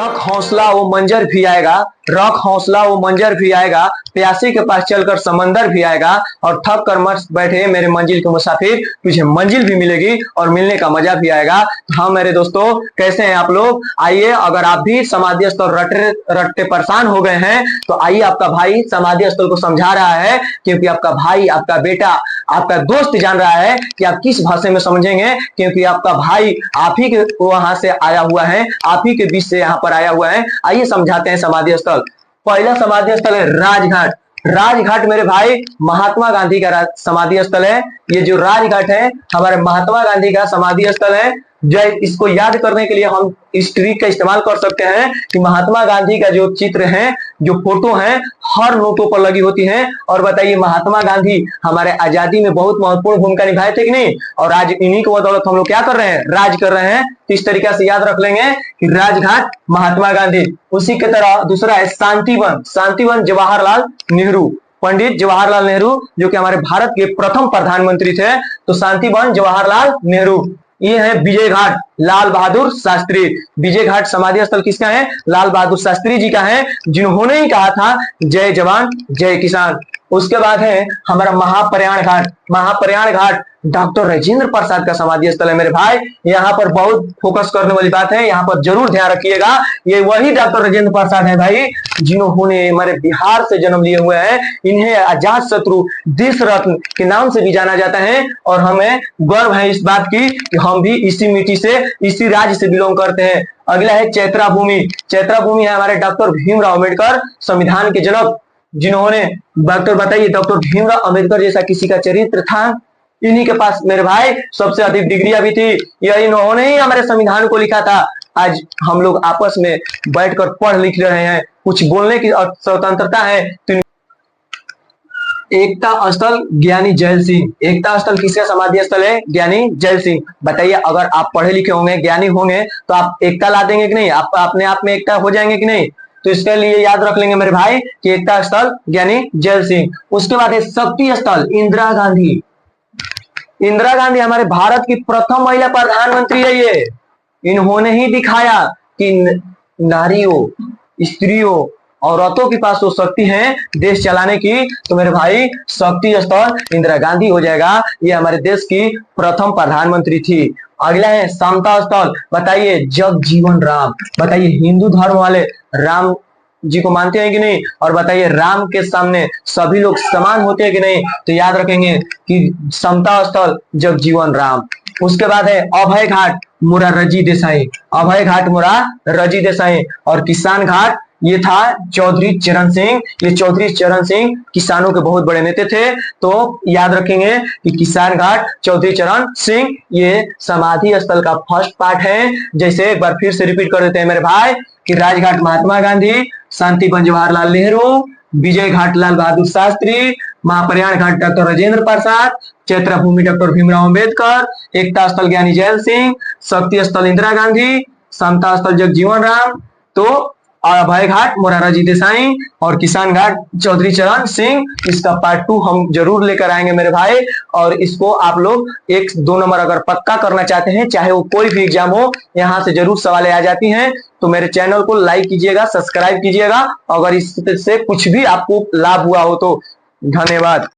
रख हौसला वो मंजर भी आएगा, रख हौसला वो मंजर भी आएगा, प्यासे के पास चलकर समंदर भी आएगा, और थक कर मत बैठे मेरे मंजिल के मुसाफिर, तुझे मंजिल भी मिलेगी और मिलने का मजा भी आएगा। हाँ मेरे दोस्तों, कैसे हैं आप लोग? आइए, अगर आप भी समाधि स्थल रटते परेशान हो गए हैं तो आइए, आपका भाई समाधि स्थल को समझा रहा है, क्योंकि आपका भाई, आपका बेटा, आपका दोस्त जान रहा है कि आप किस भाषा में समझेंगे, क्योंकि आपका भाई आप ही के वहां से आया हुआ है, आप ही के बीच से यहाँ पर आया हुआ है। आइए समझाते हैं समाधि स्थल। पहला समाधि स्थल है राजघाट। राजघाट मेरे भाई महात्मा गांधी का समाधि स्थल है। ये जो राजघाट है हमारे महात्मा गांधी का समाधि स्थल है। जय, इसको याद करने के लिए हम इस ट्रिक का इस्तेमाल कर सकते हैं कि महात्मा गांधी का जो चित्र है, जो फोटो है, हर नोटों पर लगी होती है। और बताइए, महात्मा गांधी हमारे आजादी में बहुत महत्वपूर्ण भूमिका निभाए थे कि नहीं? और आज इन्हीं की बदौलत हम लोग क्या कर रहे हैं? राज कर रहे हैं। इस तरीके से याद रख लेंगे कि राजघाट महात्मा गांधी। उसी की तरह दूसरा है शांतिवन। शांतिवन जवाहरलाल नेहरू, पंडित जवाहरलाल नेहरू, जो कि हमारे भारत के प्रथम प्रधानमंत्री थे। तो शांतिवन जवाहरलाल नेहरू। ये है विजय घाट, लाल बहादुर शास्त्री। विजय घाट समाधि स्थल किसका है? लाल बहादुर शास्त्री जी का है, जिन्होंने ही कहा था जय जवान जय किसान। उसके बाद है हमारा महाप्रयाण घाट। महाप्रयाण घाट डॉक्टर राजेंद्र प्रसाद का समाधि स्थल है मेरे भाई। यहाँ पर बहुत फोकस करने वाली बात है, यहाँ पर जरूर ध्यान रखिएगा। ये वही डॉक्टर राजेंद्र प्रसाद है भाई, जिन्होंने हमारे बिहार से जन्म लिए हुए हैं। इन्हें अजात शत्रु देश रत्न के नाम से भी जाना जाता है, और हमें गर्व है इस बात की कि हम भी इसी मिट्टी से, इसी राज्य से बिलोंग करते हैं। अगला है चैत्रा भूमि। चैत्रा भूमि है हमारे डॉक्टर भीमराव अम्बेडकर, संविधान के जनक, जिन्होंने, डॉक्टर बताइए, डॉक्टर भीमराव अम्बेडकर जैसा किसी का चरित्र था? इन्हीं के पास मेरे भाई सबसे अधिक डिग्रियां भी थी। यह इन्होंने ही हमारे संविधान को लिखा था। आज हम लोग आपस में बैठकर पढ़ लिख रहे हैं, कुछ बोलने की स्वतंत्रता है। तो एकता स्थल ज्ञानी जैल सिंह। एकता स्थल किसका समाधि स्थल है? ज्ञानी जैल सिंह। बताइए, अगर आप पढ़े लिखे होंगे, ज्ञानी होंगे, तो आप एकता ला देंगे कि नहीं? आप अपने आप में एकता हो जाएंगे कि नहीं? तो इसके लिए याद रख लेंगे मेरे भाई कि एकता स्थल ज्ञानी जैल सिंह। उसके बाद है शक्ति स्थल इंदिरा गांधी। इंदिरा गांधी हमारे भारत की प्रथम महिला प्रधानमंत्री है। ये इन्होंने ही दिखाया कि नारियों, स्त्रियों, औरतों के पास वो शक्ति है देश चलाने की। तो मेरे भाई शक्ति स्थल इंदिरा गांधी हो जाएगा। ये हमारे देश की प्रथम प्रधानमंत्री थी। अगला है समता स्थल। बताइए, जगजीवन राम। बताइए, हिंदू धर्म वाले राम जी को मानते हैं कि नहीं? और बताइए, राम के सामने सभी लोग समान होते हैं कि नहीं? तो याद रखेंगे कि समता स्थल जगजीवन राम। उसके बाद है अभय घाट मोरारजी देसाई। अभय घाट मोरारजी देसाई। और किसान घाट, ये था चौधरी चरण सिंह। ये चौधरी चरण सिंह किसानों के बहुत बड़े नेता थे। तो याद रखेंगे कि किसान घाट चौधरी चरण सिंह ये समाधि स्थल का फर्स्ट पार्ट है। जैसे एक बार फिर से रिपीट कर देते हैं मेरे भाई कि राजघाट महात्मा गांधी, शांतिवन जवाहरलाल नेहरू, विजय घाट लाल बहादुर शास्त्री, महाप्रयाण घाट डॉक्टर राजेंद्र प्रसाद, चैत्रा भूमि डॉक्टर भीमराव अम्बेडकर, एकता स्थल ज्ञानी जैल सिंह, शक्ति स्थल इंदिरा गांधी, समता स्थल जगजीवन राम, तो अभय घाट मोरारजी देसाई, और किसान घाट चौधरी चरण सिंह। इसका पार्ट 2 हम जरूर लेकर आएंगे मेरे भाई। और इसको आप लोग 1-2 नंबर अगर पक्का करना चाहते हैं, चाहे वो कोई भी एग्जाम हो, यहाँ से जरूर सवालें आ जाती हैं। तो मेरे चैनल को लाइक कीजिएगा, सब्सक्राइब कीजिएगा, अगर इससे कुछ भी आपको लाभ हुआ हो तो। धन्यवाद।